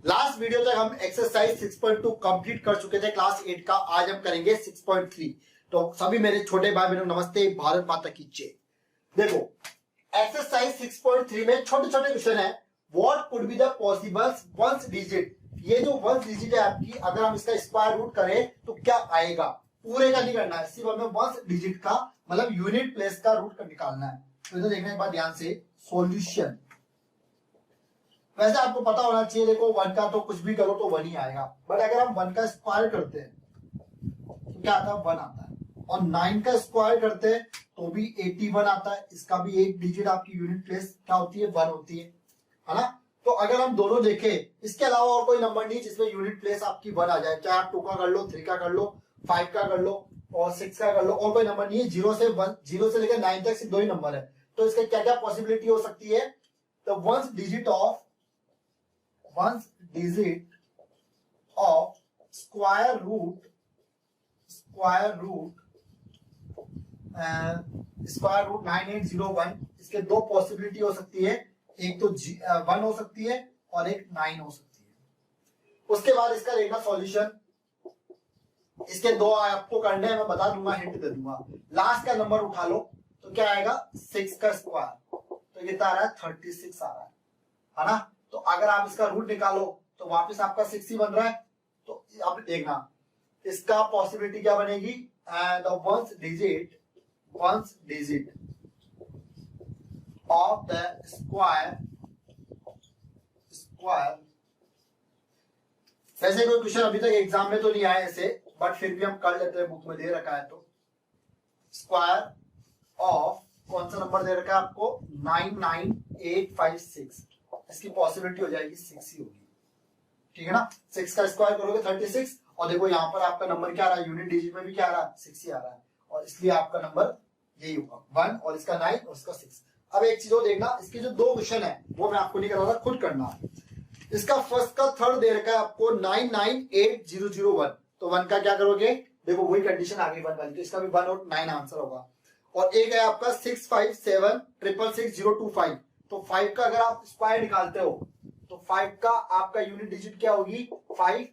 Last video तक हम exercise 6.2 complete कर चुके थे क्लास 8 का। आज हम करेंगे 6.3। तो सभी मेरे छोटे भाई बहनों नमस्ते, भारत माता की जय। देखो एक्सरसाइज 6.3 में छोटे छोटे क्वेश्चन है। What could be the possible ones digit. ये जो वंस डिजिट है आपकी, अगर हम इसका स्क्वायर रूट करें तो क्या आएगा। पूरे का नहीं करना है, सिर्फ हमें वंस डिजिट का मतलब यूनिट प्लेस का रूट निकालना है। तो इधर देखने के बाद ध्यान से सॉल्यूशन। वैसे आपको पता होना चाहिए, देखो 1 का तो कुछ भी करो तो 1 ही आएगा, बट अगर हम 1 का स्क्वायर करते हैं तो क्या आता है, 1 आता है। और 9 का स्क्वायर करते हैं तो भी 81 आता है। इसका भी एक डिजिट आपकी यूनिट प्लेस क्या होती है, 1 होती है ना। तो अगर हम दोनों देखें, इसके अलावा और कोई नंबर नहीं जिसमें यूनिट प्लेस आपकी 1 आ जाए। चाहे आप 2 का कर लो, 3 का कर लो, 5 का कर लो और 6 का कर लो, और कोई नंबर नहीं है। 0 से लेकर 9 तक सिर्फ 2 ही नंबर है। तो इसके क्या क्या पॉसिबिलिटी हो सकती है। तो ones digit of square root 9801, इसके दो पॉसिबिलिटी हो सकती है। एक तो 1 हो सकती है और एक 9 हो सकती है। उसके बाद इसका देखना सॉल्यूशन। इसके दो आपको करने हैं, मैं बता दूंगा, हिंट दे दूंगा। लास्ट का नंबर उठा लो तो क्या आएगा, 6 का स्क्वायर, तो कितना आ रहा है, 36 आ रहा है ना। तो अगर आप इसका रूट निकालो तो वापस आपका 6 ही बन रहा है। तो आप देखना इसका पॉसिबिलिटी क्या बनेगी, the ones digit of the square. वैसे कोई क्वेश्चन अभी तक एग्जाम में तो नहीं आया ऐसे, बट फिर भी हम कर लेते हैं, बुक में दे रखा है। तो स्क्वायर ऑफ कौन सा नंबर दे रखा है आपको, 99856। इसकी पॉसिबिलिटी हो जाएगी 6 ही होगी, ठीक है ना। 6 का स्क्वायर करोगे 36, और देखो यहाँ पर आपका नंबर क्या आ रहा है, यूनिट डिजिट में भी क्या आ रहा है, 6 ही आ रहा है, और इसलिए आपका नंबर यही होगा 1, और इसका 9 और इसका 6। अब एक चीज और देखना, इसके जो दो क्वेश्चन है वो मैं आपको नहीं करा रहा, खुद करना। इसका फर्स्ट का थर्ड दे रखा है आपको 998001। तो 1 का क्या करोगे, देखो वही कंडीशन आ गई 1 वाली, तो इसका भी 1 और 9 आंसर होगा। और एक है आपका 6576666025। तो 5 का अगर आप स्क्वायर निकालते हो तो 5 का आपका यूनिट डिजिट क्या होगी, 5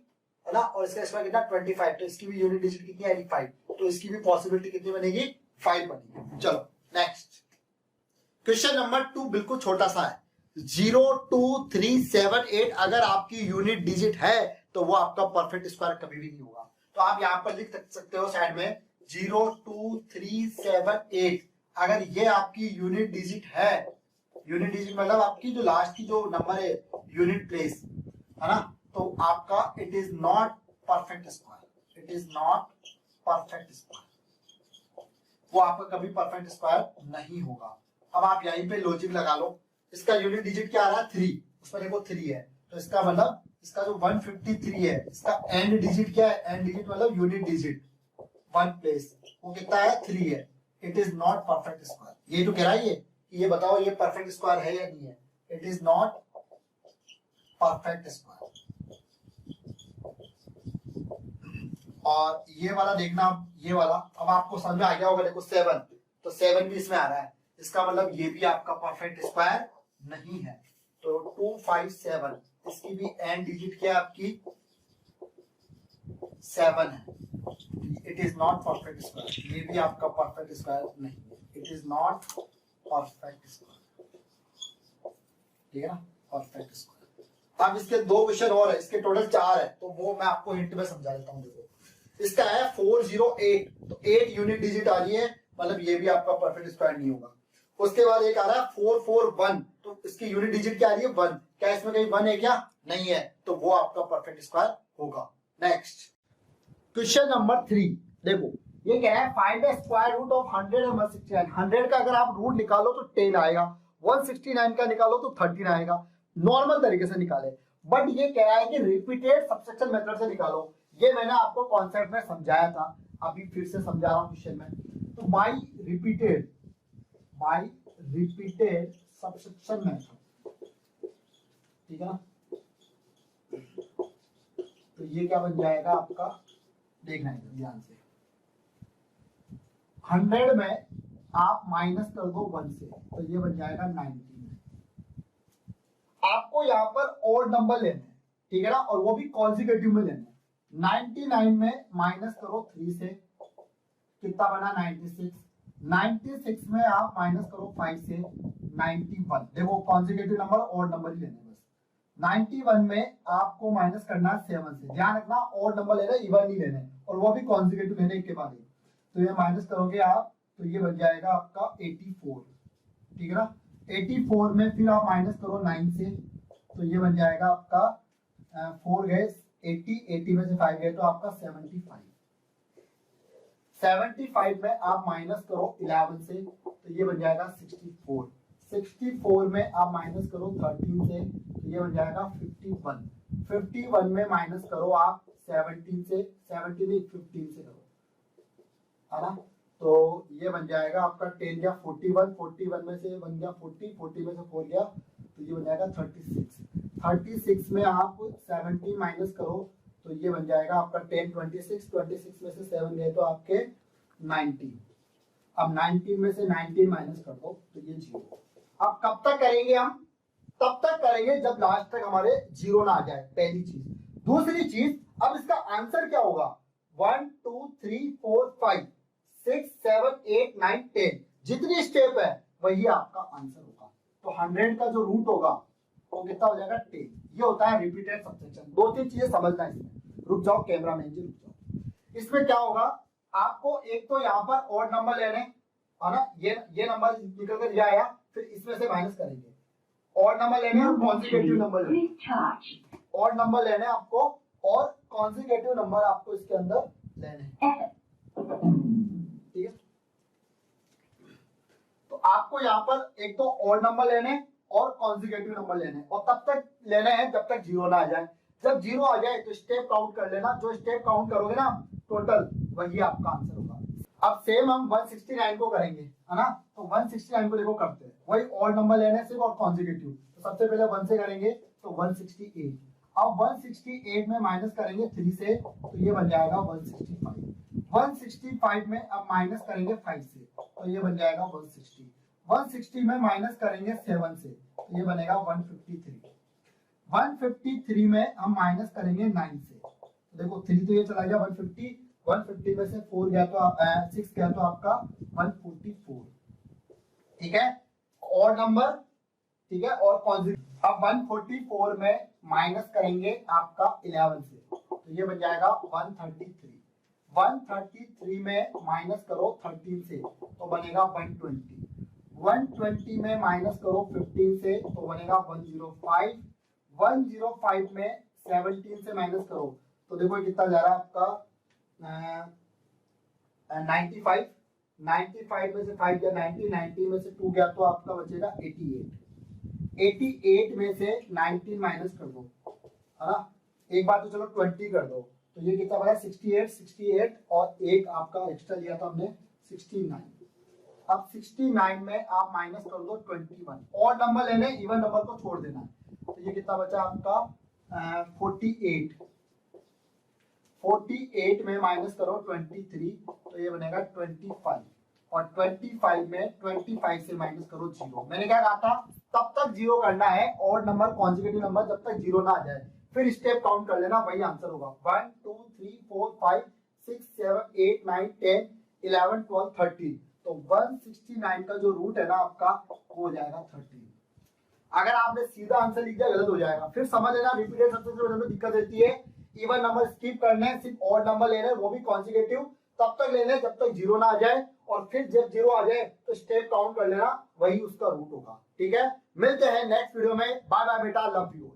है ना, और इसका स्क्वायर कितना 25। तो इसकी भी यूनिट डिजिट कितनी आएगी, 5। तो इसकी भी पॉसिबिलिटी कितनी बनेगी, 5 बनेगी। चलो नेक्स्ट क्वेश्चन नंबर 2 बिल्कुल छोटा सा है। 02378 अगर आपकी यूनिट डिजिट है तो वो आपका परफेक्ट स्क्वायर कभी भी नहीं होगा। तो आप यहां पर लिख सकते हो साइड में 02378। अगर ये आपकी यूनिट डिजिट है, यूनिट डिजिट मतलब आपकी जो लास्ट की जो नंबर है यूनिट प्लेस है ना, तो आपका it is not perfect square. वो आपका कभी परफेक्ट स्क्वायर नहीं होगा। अब आप यहीं पे लॉजिक लगा लो, इसका यूनिट डिजिट क्या आ रहा है, 3, उसमें देखो 3 है, तो इसका मतलब इसका जो 153 है, इसका एंड डिजिट क्या है, एंड डिजिट मतलब यूनिट डिजिट 1 प्लेस, वो कितना है, 3 है। It is not perfect square. ये तो कह रहा है ये बताओ ये परफेक्ट स्क्वायर है या नहीं है। It is not perfect square. और ये वाला देखना, ये वाला अब आपको समझ में आ गया होगा। देखो 7, तो 7 भी इसमें आ रहा है, इसका मतलब ये भी आपका परफेक्ट स्क्वायर नहीं है। तो 257, इसकी भी एंड डिजिट क्या है आपकी, 7 है। It is not perfect square. ये भी आपका परफेक्ट स्क्वायर नहीं है। It is not perfect square, ठीक है ना, परफेक्ट स्क्वायर। अब इसके दो क्वेश्चन और है, इसके टोटल 4 है, तो वो मैं आपको हिंट में समझा देता हूँ। देखो इसका है 408, तो 8 यूनिट डिजिट आ रही है, मतलब ये भी आपका परफेक्ट स्क्वायर नहीं होगा। उसके बाद एक आ रहा है 441, तो इसकी यूनिट डिजिट क्या आ रही है, 1। क्या इसमें कहीं 1 है क्या, नहीं है, तो वो आपका परफेक्ट स्क्वायर होगा। नेक्स्ट क्वेश्चन नंबर 3 देखो, ये कह रहा है find the square root of 100 and 169। 100 का अगर आप रूट निकालो तो 10 आएगा, 169 का निकालो तो 13 आएगा। नॉर्मल तरीके से निकाले, बट ये कह रहा है कि रिपीटेड सब्सट्रैक्शन मेथड से निकालो। ये मैंने आपको कॉन्सेप्ट में समझाया था, अभी फिर से समझा रहा हूं क्वेश्चन में। तो बाय रिपीटेड सब्सट्रैक्शन मेथड, ठीक है ना। तो ये क्या बन जाएगा आपका, देखना है ध्यान से। 100 में आप माइनस कर दो 1 से, तो ये बन जाएगा 19। आपको यहाँ पर और नंबर लेने हैं, ठीक है ना, और वो भी कॉन्जिक्यूटिव में लेना है। 99 में माइनस करो 3 से, कितना बना 96। 96 में आप माइनस करो 5 से 91। देखो कॉन्जिक्यूटिव नंबर और नंबर ही लेने बस। 91 में आपको माइनस करना है 7 से, ध्यान रखना और नंबर लेना, इवन नहीं लेने, और वो भी कॉन्जिक्यूटिव लेने एक के बाद एक। तो ये माइनस करोगे आप तो ये बन जाएगा आपका 84, ठीक है ना। 84 में फिर आप माइनस करो 9 से, तो ये बन जाएगा आपका 4 गए 80 में से 5 गए तो आपका 75। 75 में आप माइनस करो 11 से, तो ये बन जाएगा 64। 64 में आप माइनस करो 13 से, तो ये बन जाएगा 51। 51 में माइनस करो आप 17 से, 17 नहीं 15 से करो, है ना, तो ये बन जाएगा आपका 10 गया 41। 41 में से बन गया 40, 40 में से 4 गया तो ये बन जाएगा 36। 36 में आप 17 माइनस करो तो ये बन जाएगा आपका 10। 26 में से 7 गए तो आपके 19। अब 19 में से 19 माइनस कर दो तो ये 0। अब कब तक करेंगे हम, तब तक करेंगे जब लास्ट तक हमारे 0 ना आ जाए, पहली चीज। दूसरी चीज, अब इसका आंसर क्या होगा, 1 2 3 4 5 6 7 8 9 10 जितनी स्टेप है वही आपका आंसर होगा। तो 100 का जो रूट होगा वो कितना हो जाएगा 10। ये होता है रिपीटेड सबट्रैक्शन। 2-3 चीजें समझना है इसमें, रुक जाओ कैमरा मैन जी रुक जाओ। इसमें क्या होगा, आपको एक तो यहाँ पर ऑड नंबर लेने, है ना, ये नंबर निकल कर जाएगा, फिर इसमें से माइनस करेंगे। ऑड नंबर लेने और कॉन्जिक्यूटिव नंबर लेने, ऑड नंबर लेने आपको और कॉन्जिक्यूटिव नंबर आपको इसके अंदर लेने, ठीक है। तो आपको यहाँ पर एक तो ऑड नंबर लेने और कॉन्जिक्यूटिव नंबर लेने, और तब तक लेने हैं जब तक 0 ना आ जाए। जब 0 आ जाए तो स्टेप काउंट कर लेना, जो स्टेप काउंट करोगे ना टोटल वही आपका आंसर होगा। अब सेम हम 169 को करेंगे, है ना, तो 169 को देखो करते हैं, वही ऑड नंबर लेने से और कॉन्जिक्यूटिव। तो सबसे पहले 1 से करेंगे तो 168। अब 168 में माइनस करेंगे 3 से तो ये बन जाएगा 165। 165 में अब माइनस करेंगे 5 से तो ये बन जाएगा 160। 160 में माइनस करेंगे 7 से तो ये बनेगा 153। 153 में हम माइनस करेंगे 9 से, तो देखो 3 तो ये चला गया 150। 150 में से 4 गया तो 6 गया तो आपका 144, ठीक है, और नंबर, ठीक है, और कॉन्जिक्यूटिव। अब 144 में माइनस करेंगे आपका 11 से तो ये बन जाएगा 133। 133 में माइनस करो 13 से तो बनेगा 120। 120 में माइनस करो 15 से तो बनेगा 105। 105 में 17 से माइनस करो तो देखो कितना जा रहा है आपका 95। 95 में से 5 गया 90, 90 में से 2 गया तो आपका बचेगा 88। 88 में से 19 माइनस कर दो, है ना, एक बार तो चलो 20 कर दो तो ये कितना बना 68। 68 और एक आपका एक्स्ट्रा लिया था हमने 69। अब 69 में आप माइनस कर दो 21, और नंबर लेने, इवन नंबर को छोड़ देना है, तो ये कितना बचा आपका 48। 48 में माइनस करो 23 तो ये बनेगा 25, और 25 में 25 से माइनस करो 0। मैंने क्या कहा था, तब तक 0 करना है और नंबर कॉन्जिक्यूटिव नंबर जब तक 0 ना आ जाए, फिर स्टेप काउंट कर लेना, वही आंसर होगा। 1 2 3 4 5 6 7 8 9 10 11 12 13। तो 169 का जो रूट है ना आपका वो हो जाएगा 13। अगर आपने सीधा आंसर लिख दिया गलत हो जाएगा, फिर समझ लेना रिपीटेड सबसे में दिक्कत रहती है। इवन नंबर स्किप करने, सिर्फ ऑड नंबर लेने, वो भी कॉन्जिक्यूटिव, तब तक लेने जब तक 0 ना आ जाए, और फिर जब 0 आ जाए तो स्टेप काउंट कर लेना, वही उसका रूट होगा, ठीक है। मिलते हैं नेक्स्ट वीडियो में, बाय बाय बेटा, लव यू।